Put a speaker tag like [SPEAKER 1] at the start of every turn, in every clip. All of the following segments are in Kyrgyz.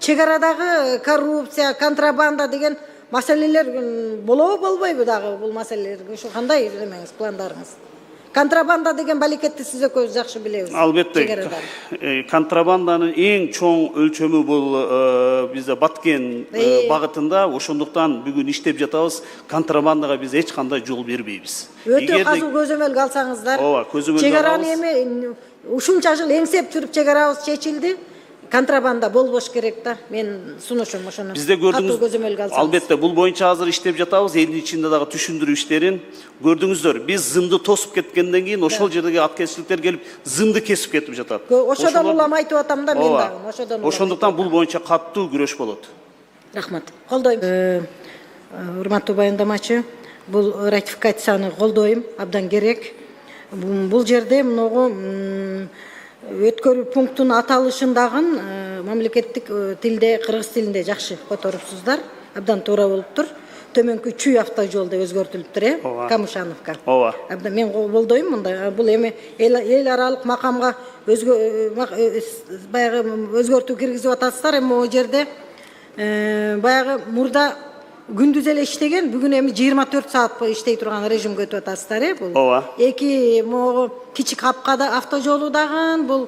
[SPEAKER 1] чегарадагы коррупция, контрабанда деген маселелер болбойбу дагы бул маселелерге ушу кандай эмеңиз, пландарыңыз? Контрабанда деген балекетти сиз экөөбүз жакшы билебиз.
[SPEAKER 2] Албетте, контрабанданын эң чоң өлчөмү бул бизде Баткен багытында, ошондуктан бүгүн иштеп жатабыз. Контрабандага биз эч кандай жол бербейбиз.
[SPEAKER 1] Өтө казыл көзөмөл алсаңыздар.
[SPEAKER 2] Ооба, көзөмөл
[SPEAKER 1] чегараны эми ушунча жыл эңсеп жүрүп чегарабыз чечилди. Контрабанда болбош керек да. Мен сунушум ошону.
[SPEAKER 2] Бизде көрдүңүз, албетте бул боюнча азыр иштеп жатабыз. Элдин ичинде дагы түшүндүрүү иштерин көрдүңүздөр. Биз зымды тосуп кеткенден кийин ошол жердеги аткезчиликтер келип зымды кесип кетип жатат.
[SPEAKER 1] Ошодон улам айтып атам да мен дагы.
[SPEAKER 2] Ошодон. Ошондуктан бул боюнча каттуу күрөш болот.
[SPEAKER 1] Рахмат. Колдойм. Урматтуу баяндамачы, бул ратификацияны колдойм, абдан керек. Бул жерде мыногу өткөрүү пунктун аталышындагы мамлекеттик тилде, кыргыз тилинде жакшы которупсуздар. Абдан туура болуптур. Төмөнкү Чүй автожол деп өзгөртүлүптүр, Камышановка.
[SPEAKER 2] Ооба.
[SPEAKER 1] Абдан мен колдойм мындай. Бул эми эл аралык макамга баягы өзгөртүү киргизип атасыздар. Эми могу жерде баягы мурда күндүз эле иштеген, бүгүн эми 24 саат иштей турган режимге өтүп атасыздар, бул.
[SPEAKER 2] Ооба.
[SPEAKER 1] Эки могу кичик капкада автожолу дагы, бул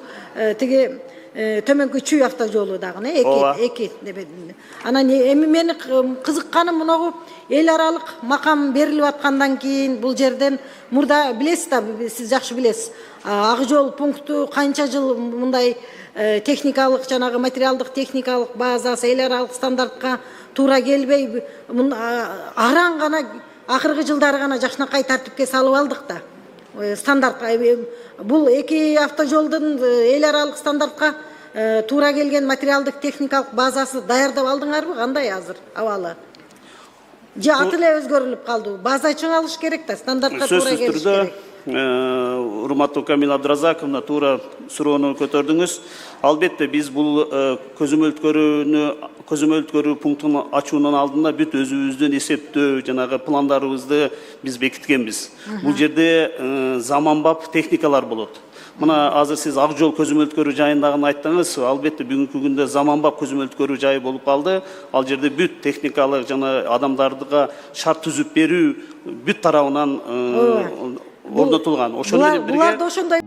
[SPEAKER 1] тиги төмөнкү Чүй автожолу дагы, эки. Анан эми мени кызыкканым мыногу эл аралык макам берилип аткандан кийин бул жерден мурда билесиз да, сиз жакшы билесиз. Ак жол пункту канча жыл мындай техникалык, жанагы материалдык техникалык базасы эл аралык стандартка туура келбей, аран гана акыркы жылдары гана жакшынакай тартипке салып алдык да. Стандартка бул эки автожолдун эл аралык стандартка туура келген материалдык техникалык базасы даярдап алдыңарбы? Кандай азыр абалы? Же аты эле өзгөрүлүп калды? База чыңалыш керек да, стандартка туура келиш керек.
[SPEAKER 2] Урматтуу Камила Абдразаковна, туура суроону көтөрдүңүз. Албетте биз бул көзөмөлдөрүү пунктун ачуунун алдында бүт өзүбүздүн эсептөө, жанагы пландарыбызды биз бекиткенбиз. Бул жерде заманбап техникалар болот. Мына азыр сиз ак жол көзөмөлдөрүү жайындагын айттыңыз. Албетте бүгүнкү күндө заманбап көзөмөлдөрүү жайы болуп калды. Ал жерде бүт техникалык жана адамдарга шарт түзүп берүү бүт тарабынан орнотулган. Ошол менен бирге
[SPEAKER 1] булар да ошондой.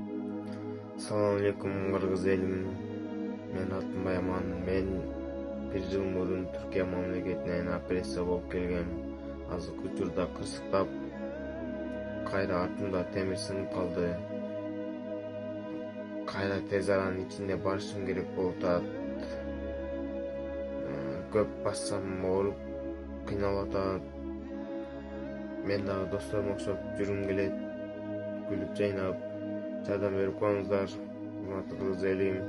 [SPEAKER 3] Assalamu alaikum кыргыз элим. Мен атым Байман. Мен бир жыл мурун Түркия мамлекетинен опрессия болуп келгем. Азыркы учурда кырсыктап кайра артымда темир сынып калды. Кайра тез аранын ичинде барышым керек болуп атат. Көп бассам ооруп кыйналып атат. Мен дагы досторума окшоп жүргүм келет. Күлүп жайнап жардам берип коюңуздар. Урматтуу кыргыз элим.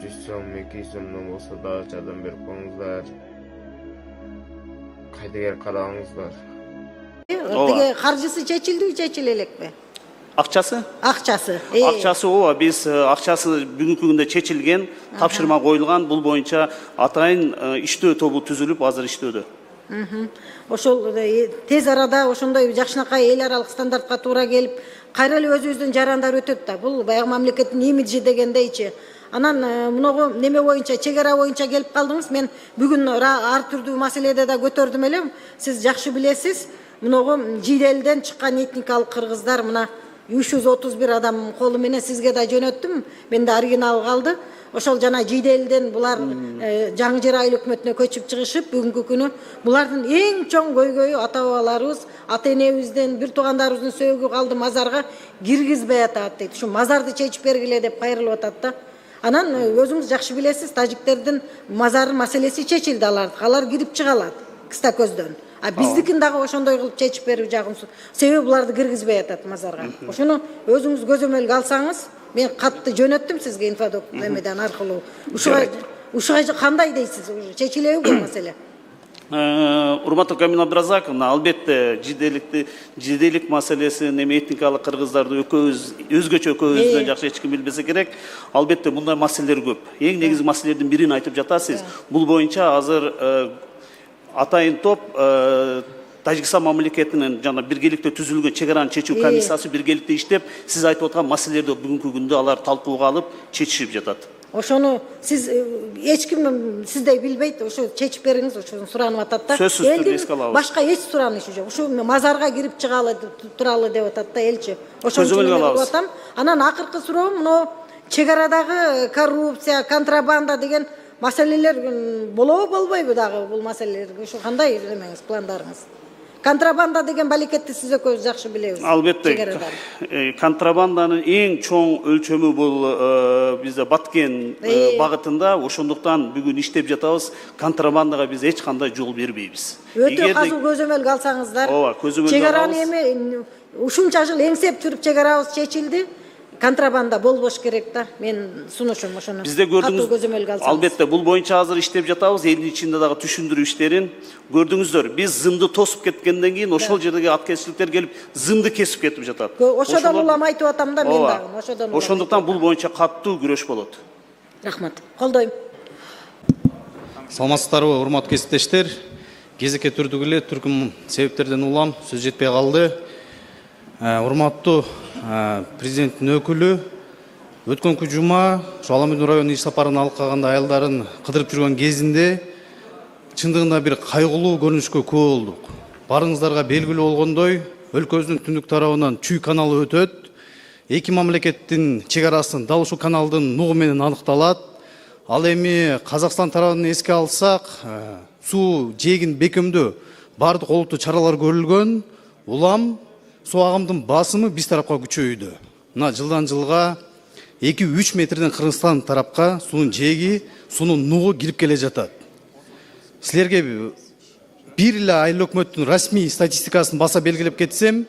[SPEAKER 3] 100 сом, 200 сомдон болсо дагы жардам берип коюңуздар. Кайдыгер карабаңыздар.
[SPEAKER 1] Тиги каржысы чечилдиби, чечиле элекпи?
[SPEAKER 2] акчасы?
[SPEAKER 1] Акчасы.
[SPEAKER 2] Акчасы ооба, биз акчасы бүгүнкү күндө чечилген, тапшырма коюлган. Бул боюнча атайын иштөө тобу түзүлүп, азыр иштөөдө.
[SPEAKER 1] Ошол тез арада ошондой жакшынакай эл аралык стандартка туура келип, кайра эле өзүбүздүн жарандар өтөт да. Бул баягы мамлекеттин имиджи дегендейчи. Анан муногу неме боюнча, чегара боюнча келип калдыңыз. Мен бүгүн ар түрдүү маселеде да көтөрдүм элем. Сиз жакшы билесиз. Муногу Жиделден чыккан этникалык кыргыздар мына 331 адам колу менен сизге да жөнөттүм. Менде оригинал калды. Ошол жана Жиделден булар жаңы жер айыл өкмөтүнө көчүп чыгышып, бүгүнкү күнү булардын эң чоң көйгөйү ата-бабаларыбыз, ата-энебизден, бир туугандарыбыздын сөөгү калды мазарга киргизбей атат дейт. Ушу мазарды чечип бергиле деп кайрылып атат да. Анан өзүңүз жакшы билесиз, тажиктердин мазары маселеси чечилди алардык. Алар кирип чыга алат кыста көздөн. А биздикин дагы ошондой кылып чечип берип жагымсыз. Себеби буларды киргизбей атат мазарга. Ошону өзүңүз көзөмөлгө алсаңыз, мен катты жөнөттүм сизге инфодок эмеден аркылуу. Ушуга кандай дейсиз? Чечилеби бул маселе?
[SPEAKER 2] Урматтуу Камила Абдразаковна, албетте жиделик маселеси неме этникалык кыргыздарды өзгөчө экөөбүздөн жакшы эч ким билбесе керек. Албетте мындай маселелер көп. Эң негизги маселелердин бирин айтып жатасыз. Бул боюнча азыр атайын топ Тажикстан мамлекетинин жана биргеликте түзүлгөн чегараны чечүү комиссиясы биргеликте иштеп, сиз айтып аткан маселелерди бүгүнкү күндө алар талкууга алып чечишип жатат.
[SPEAKER 1] Ошону сиз эч ким сиздей билбейт, ошо чечип бериңиз, ошону суранып атат да.
[SPEAKER 2] Сөзсүз түрдө эске алабыз.
[SPEAKER 1] Башка эч суранышы жок. Ушу мазарга кирип чыгалы туралы деп атат да элчи. Ошон үчүн эме кылып атам. Анан акыркы суроо мына чек арадагы коррупция, контрабанда деген маселелер болобу болбойбу дагы бул маселелерге? Ушу кандай эмеңиз, пландарыңыз? Контрабанда деген балекетти сиз экөөбүз жакшы билебиз.
[SPEAKER 2] Албетте. Контрабанданын эң чоң өлчөмү бул бизде Баткен багытында, ошондуктан бүгүн иштеп жатабыз. Контрабандага биз эч кандай жол бербейбиз.
[SPEAKER 1] Өтө казыл көзөмөлгө алсаңыздар.
[SPEAKER 2] Ооба, көзөмөлгө
[SPEAKER 1] чек араны эми ушунча жыл эңсеп жүрүп чек арабыз чечилди. Контрабанда болбош керек да. Мен сунушум ошону.
[SPEAKER 2] Бизде көрдүңүз,
[SPEAKER 1] көзөмөлгө алсаңыз.
[SPEAKER 2] албетте бул боюнча азыр иштеп жатабыз. Элдин ичинде дагы түшүндүрүү иштерин көрдүңүздөр. Биз зымды тосуп кеткенден кийин ошол жердеги аткезчиликтер келип зымды кесип кетип жатат.
[SPEAKER 1] Ошодон улам айтып атам да мен дагы. Ошодон улам.
[SPEAKER 2] Ошондуктан бул боюнча каттуу күрөш болот.
[SPEAKER 1] Рахмат. Колдойм.
[SPEAKER 4] Саламатсыздарбы, урматтуу кесиптештер. Кезекке түрдүк эле түркүм себептерден улам сөз жетпей калды. Урматтуу президенттин өкүлү өткөнкү жума Аламүдүн районуна иш сапарын алып калганда аялдарын кыдырып жүргөн кезинде чындыгында бир кайгылуу көрүнүшкө күбө болдук. Барыңыздарга белгилүү болгондой, өлкөбүздүн түндүк тарабынан Чүй каналы өтөт. Эки мамлекеттин чек арасын дал ушул каналдын нугу менен аныкталат. Ал эми Казакстан тарабын эске алсак, суу жээгин бекемдөө бардык олуттуу чаралар көрүлгөн. Улам суу агымдын басымы биз тарапка күчөйдү. Мына жылдан жылга 2-3 метрден Кыргызстан тарапка суунун жээги, суунун нугу кирип келе жатат. Силерге бир эле айыл өкмөттүн расмий статистикасын баса белгилеп кетсем,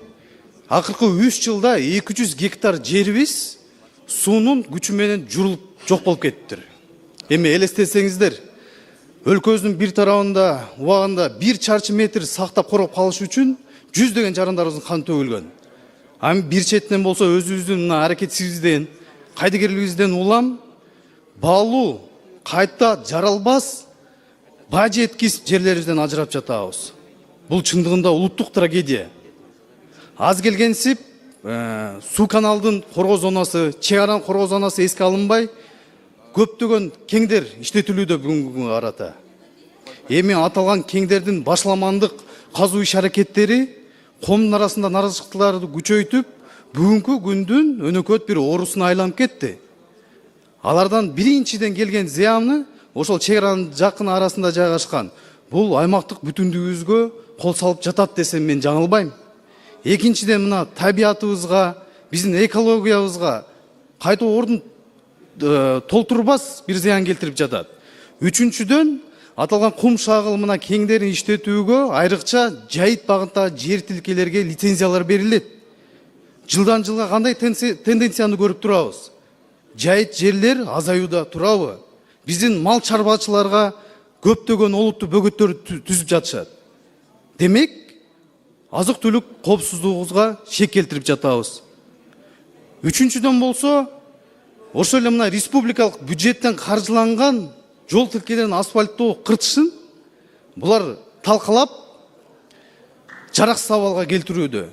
[SPEAKER 4] акыркы 3 жылда 200 гектар жерибиз суунун күчү менен журулуп жок болуп кетиптир. Эми элестетсеңиздер, өлкөбүздүн бир тарабында убагында 1 чарчы метр сактап короп калыш үчүн жүздөгөн жарандарыбыздын каны төгүлгөн. Ами бир четинен болсо өзүбүздүн аракетсиздиктен, кайдыгерлигибизден улам баалуу, кайта жаралбас, баа жеткис жерлерибизден ажырап жатабыз. Бул чындыгында улуттук трагедия. Аз келгенсип, суу каналдын коргоо зонасы, чек аранын коргоо зонасы эске алынбай, көптөгөн кеңдер иштетилүүдө бүгүнкү арата. Эми аталган кеңдердин башламандык казуу иш аракеттери коомдун арасында наразычылыктарды күчөйтүп, бүгүнкү күндүн өнөкөт бир оорусуна айланып кетти. Алардан биринчиден келген зыяны ошол чек аранын жакын арасында жайгашкан. Бул аймактык бүтүндүгүбүзгө кол салып жатат десем мен жаңылбайм. Экинчиден мына табиятыбызга, биздин экологиябызга кайта ордун толтурбас бир зыян келтирип жатат. Үчүнчүдөн аталган кум шагылмына кеңдерин иштетүүгө айрыкча жайыт багыттагы жер тилкелерге лицензиялар берилет. Жылдан жылга кандай тенденцияны көрүп турабыз? Жайыт жерлер азаюуда турабы? Биздин мал чарбачыларга көптөгөн олуттуу бөгөттөр түзүп жатышат. Демек, азык-түлүк коопсуздугубузга шек келтирип жатабыз. Үчүнчүдөн болсо, ошол эле мына республикалык бюджеттен каржыланган жол тилкелерин асфальттоо кыртышын булар талкалап жараксыз абалга келтирүүдө.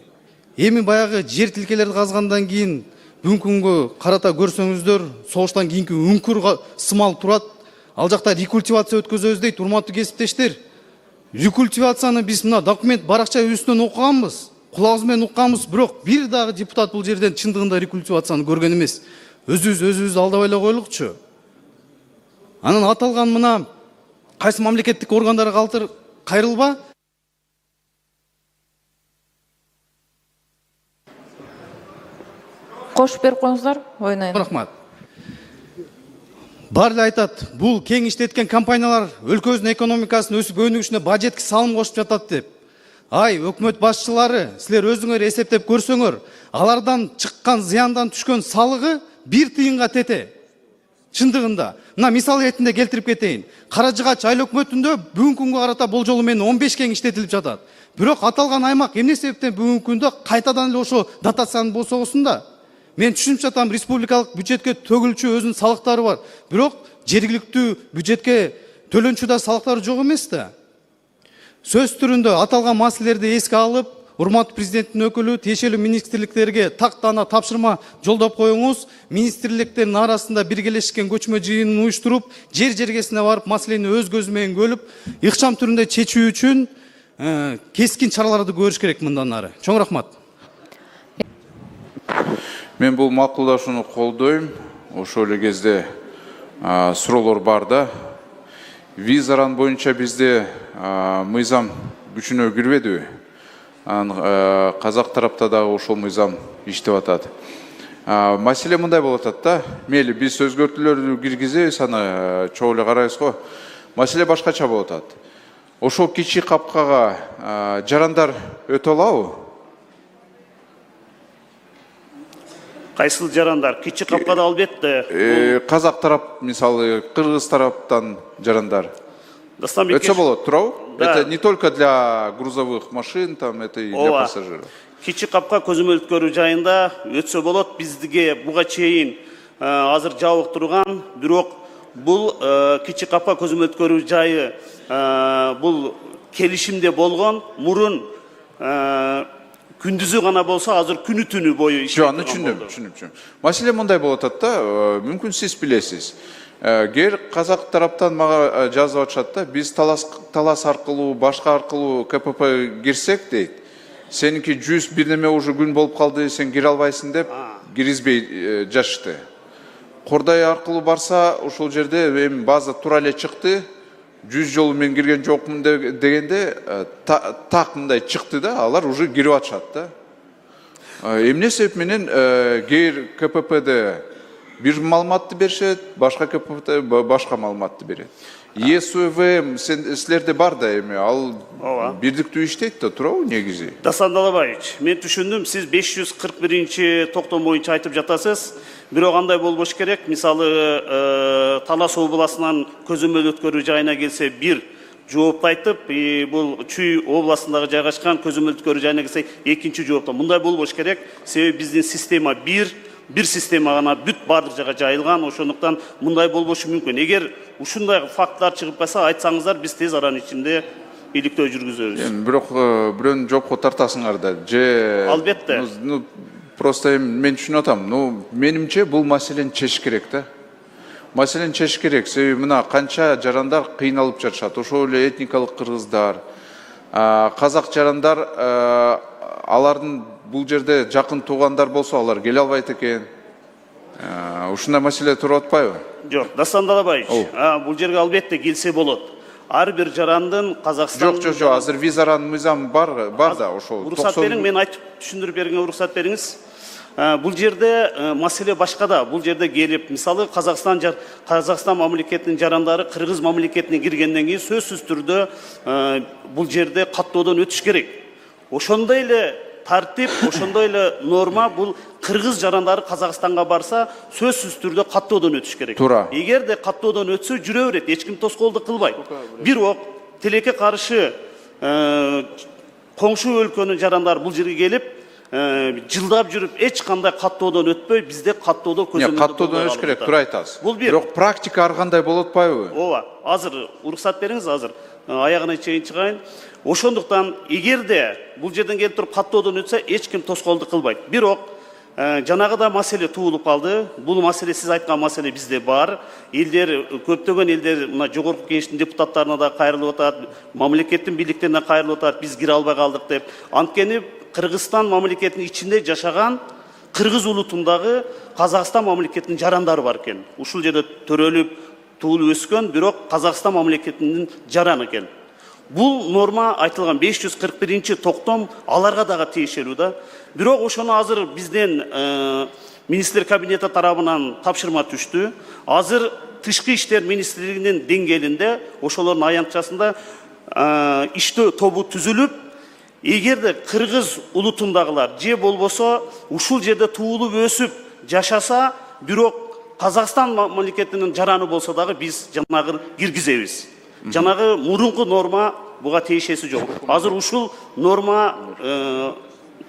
[SPEAKER 4] Эми баягы жер тилкелерди казгандан кийин бүгүнкү күнгө карата көрсөңүздөр, согуштан кийинки үңкүр сымал турат. Ал жакта рекультивация өткөзөбүз дейт, урматтуу кесиптештер. Рекультивацияны биз мына документ баракча үстүнөн окуганбыз, кулагыбыз менен укканбыз, бирок бир дагы депутат бул жерден чындыгында рекультивацияны көргөн эмес. Өзүбүз алдабай эле коелукчу. Анан аталган мына кайсы мамлекеттик органдарга кайрылба?
[SPEAKER 5] Кошуп берип коюңуздар, ойнойм.
[SPEAKER 4] Рахмат. Бар эле айтат, бул кең иштеткен компаниялар өлкөбүздүн экономикасын өсүп өнүгүшүнө баа жеткис салым кошуп жатат деп. Ай, өкмөт башчылары, силер өзүңөр эсептеп көрсөңөр, алардан чыккан зыяндан түшкөн салыгы 1 тыйынга тете. Чындыгында. Мына мисал ретинде келтирип кетейин. Каражыгач айыл өкмөтүндө бүгүнкү күнгө карата болжолу менен 15 кең иштетилип жатат. Бирок аталган аймак эмне себептен бүгүнкү күндө кайтадан эле ошо дотацияны босогосун да? Мен түшүнүп жатам, республикалык бюджетке төгүлчү өзүнүн салыктары бар. Бирок жергиликтүү бюджетке төлөнчү да салыктары жок эмес да. Сөз түрүндө аталган маселелерди эске алып, урматтуу президенттин өкүлү тиешелүү министрликтерге тактана тапшырма жолдоп коюңуз. Министрликтердин арасында биргелешкен көчмө жыйынын уюштуруп, жер жергесине барып, маселени өз көзү менен көрүп, ыкчам түрүндө чечүү үчүн кескин чараларды көрүш керек мындан ары. Чоң рахмат.
[SPEAKER 6] Мен бул макулдашууну колдойм. Ошол эле кезде суроолор бар да. Визаран боюнча бизде мыйзам күчүнө кирбедиби? Казак тарапта дагы ошол мыйзам иштеп атат. Маселе мындай болуп атат да. Мейли биз өзгөртүүлөрдү киргизебиз, аны чоң эле карайбыз го. Маселе башкача болуп атат. Ошол кичи капкага жарандар өтө алабы?
[SPEAKER 2] Кайсыл жарандар? Кичи капкада албетте.
[SPEAKER 6] Казак тарап, мисалы, кыргыз тараптан жарандар.
[SPEAKER 2] Дастамбек
[SPEAKER 6] Өтсө болот, туурабы?
[SPEAKER 2] Да.
[SPEAKER 6] Это не только для грузовых машин, там это и для пассажиров.
[SPEAKER 2] Кичи капка көзөмөл өткөрүү жайында өтсө болот. Бизге буга чейин азыр жабык турган, бирок бул кичи капка көзөмөл өткөрүү жайы бул келишимде болгон. Мурун күндүзү гана болсо, азыр күнү түнү бою иштеп
[SPEAKER 6] Аны түшүндүм. Маселе мындай болуп атат да, мүмкүн сиз билесиз. Гер казак тараптан мага жазып атышат да, биз талас аркылуу, башка аркылуу КПП кирсек дейт. Сеники 100 бирнеме уже күн болуп калды, сен кире албайсың деп киргизбей жатышты. Кордай аркылуу барса, ошол жерде эми база тура эле чыкты. 100 жолу мен кирген жокмун дегенде так мындай чыкты да, алар уже кирип атышат да. Эмне себеп менен кээ КППде бир маалыматты беришет, башка КППде башка маалыматты берет. ЕСУВ силерде бар да эми, ал бирдиктүү иштейт да, туурабы негизи?
[SPEAKER 2] Дасан Далабаевич, мен түшүндүм, сиз 541 токтом боюнча айтып жатасыз. Бирок андай болбош керек, мисалы Талас областынан көзөмөл өткөрүү жайына келсе бир жоопту айтып, бул Чүй областындагы жайгашкан көзөмөл өткөрүү жайына келсе экинчи жоопту. Мындай болбош керек, себеби биздин система бир система гана бүт бардык жайга жайылган, ошондуктан мындай болбошу мүмкүн. Эгер ушундай факттар чыгып калса, айтсаңыздар, биз тез аранын ичинде иликтөө жүргүзөбүз.
[SPEAKER 6] Бирок бирөөнү жопко тартасыңар да. Же
[SPEAKER 2] Албетте.
[SPEAKER 6] Просто мен түшүнүп атам. Менимче бул маселени чечиш керек да. Маселени чечиш керек. Себеби мына канча жарандар кыйналып жатышат. Ошол эле этникалык кыргыздар, казак жарандар, алардын бул жерде жакын туугандар болсо, алар келе албайт экен. Ушундай маселе туруп атпайбы?
[SPEAKER 2] Жок, Дастан Далабаевич, бул жерге албетте келсе болот. Ар бир жарандын Казакстан...
[SPEAKER 6] Жок, азыр визаран мыйзам бар да, ошол.
[SPEAKER 2] Уруксат бериң, мен айтып түшүндүрүп бергенге уруксат бериңиз. Бул жерде маселе башкада. Бул жерде келип, мисалы Казакстан мамлекетинин жарандары Кыргыз мамлекетине киргенден кийин сөзсүз түрдө бул жерде каттоодон өтүш керек. Ошондой эле тартип, ошондой эле норма бул Кыргыз жарандары Казакстанга барса, сөзсүз түрдө каттоодон өтүш керек.
[SPEAKER 6] Туура.
[SPEAKER 2] Эгерде каттоодон өтсө, жүрө берет, эч ким тоскоолдук кылбайт. Бирок тилекке каршы коңшу өлкөнүн жарандары бул жерге келип, жылдап жүрүп эч кандай каттоодон өтпөй, бизде каттоодо көзөмөлдө
[SPEAKER 6] каттоодон өтүш керек, туура айтасыз. Бирок практика ар кандай болуп атпайбы?
[SPEAKER 2] Ооба, азыр уруксат бериңиз, азыр аягына чейин чыгайын. Ошондуктан эгерде бул жерден келип туруп каттоодон өтсө, эч ким тоскоолдук кылбайт. Бирок жанагыда маселе туулуп калды. Бул маселе, сиз айткан маселе бизде бар. Элдер, көптөгөн элдер мына жогорку кеңештин депутаттарына да кайрылып атат, мамлекеттин бийликтерине кайрылып атат, биз кире албай калдык деп. Анткени Кыргызстан мамлекетинин ичинде жашаган кыргыз улутундагы Казакстан мамлекетинин жарандары бар экен. Ушул жерде төрөлүп, туулуп өскөн, бирок Казакстан мамлекетинин жараны экен. Бул норма айтылган 541 токтом аларга дагы тиешелүү да. Бирок ошону азыр бизден министр кабинети тарабынан тапшырма түштү. Азыр тышкы иштер министрлигинин деңгээлинде ошолордун аянтчасында иштөө тобу түзүлүп, эгерде кыргыз улутундагылар же болбосо ушул жерде туулуп өсүп жашаса, бирок Казакстан мамлекетинин жараны болсо дагы биз жанагы киргизебиз. Жанагы мурунку норма буга тиешеси жок. Азыр ушул норма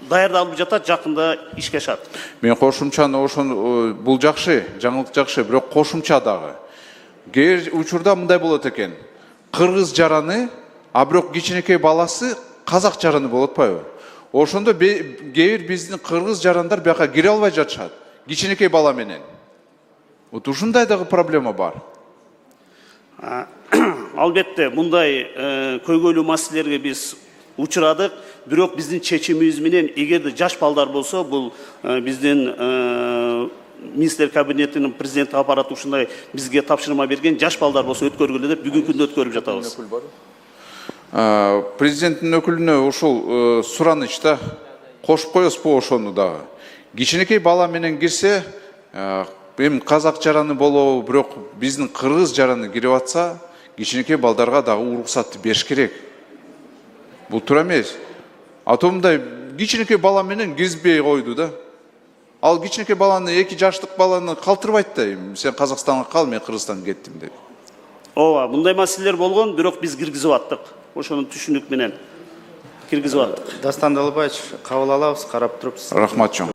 [SPEAKER 2] даярдалып жатат, жакында ишке ашат.
[SPEAKER 6] Мен кошумчаны ошон бул жакшы, жаңылык жакшы, бирок кошумча дагы. Кээ учурда мындай болот экен. Кыргыз жараны, а бирок кичинекей баласы казак жараны болуп атпайбы? ошондо кээ бир биздин кыргыз жарандар бияка кире албай жатышат, кичинекей бала менен. Вот ушундай дагы проблема бар.
[SPEAKER 2] Албетте мындай көйгөйлүү маселелерге биз учурадык, бирок биздин чечимибиз менен эгерде жаш балдар болсо, бул биздин министр кабинетинин президенттик аппараты ушундай бизге тапшырма берген, жаш балдар болсо өткөргүлө деп бүгүнкү күндө өткөрүп жатабыз.
[SPEAKER 6] Президенттин өкүлүнө ушул сураныч да кошуп коесузбу ошону дагы. Кичинекей бала менен кирсе, эми казак жараны болобу, бирок биздин кыргыз жараны кирип атса, кичинекей балдарга дагы уруксатты бериш керек. Бул туура эмес. Атомдай кичинекей бала менен киргизбей койду да. Ал кичинекей баланы, 2 жаштык баланы калтырбайт да, сен Казакстанга кал, мен Кыргызстанга кеттим деп.
[SPEAKER 2] Ооба, мындай маселелер болгон, бирок биз киргизип аттык. Ошонун түшүнүк менен киргизип аттык.
[SPEAKER 4] Дастан Далбаевич, кабыл алабыз, карап турупсуз.
[SPEAKER 6] Рахмат чоң.